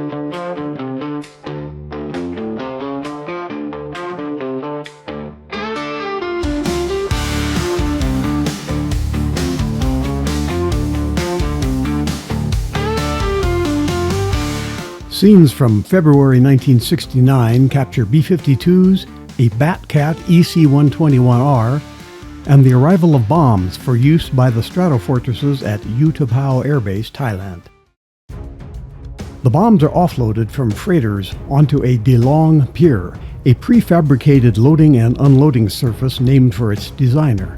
Scenes from February 1969 capture B-52s, a BatCat EC-121R, and the arrival of bombs for use by the Stratofortresses at U-Tapao Air Base, Thailand. The bombs are offloaded from freighters onto a DeLong Pier, a prefabricated loading and unloading surface named for its designer.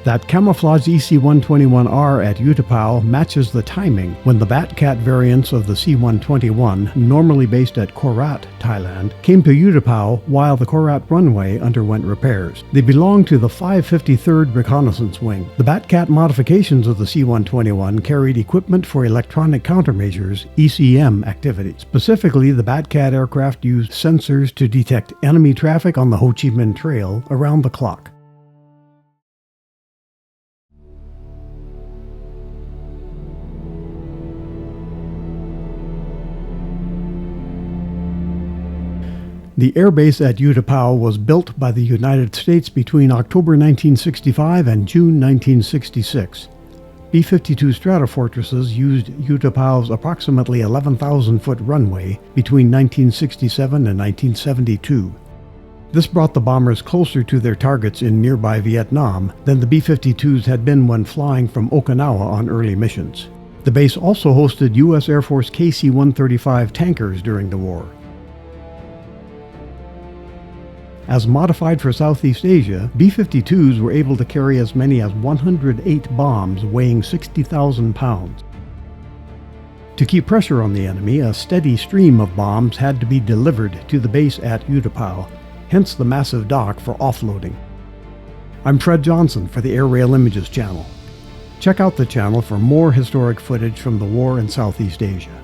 That camouflaged EC-121R at U-Tapao matches the timing when the BatCat variants of the C-121, normally based at Korat, Thailand, came to U-Tapao while the Korat runway underwent repairs. They belong to the 553rd Reconnaissance Wing. The BatCat modifications of the C-121 carried equipment for electronic countermeasures (ECM) activity. Specifically, the BatCat aircraft used sensors to detect enemy traffic on the Ho Chi Minh Trail around the clock. The air base at U-Tapao was built by the United States between October 1965 and June 1966. B-52 Stratofortresses used U-Tapao's approximately 11,000-foot runway between 1967 and 1972. This brought the bombers closer to their targets in nearby Vietnam than the B-52s had been when flying from Okinawa on early missions. The base also hosted U.S. Air Force KC-135 tankers during the war. As modified for Southeast Asia, B-52s were able to carry as many as 108 bombs weighing 60,000 pounds. To keep pressure on the enemy, a steady stream of bombs had to be delivered to the base at U-Tapao, hence the massive dock for offloading. I'm Fred Johnson for the Airailimages channel. Check out the channel for more historic footage from the war in Southeast Asia.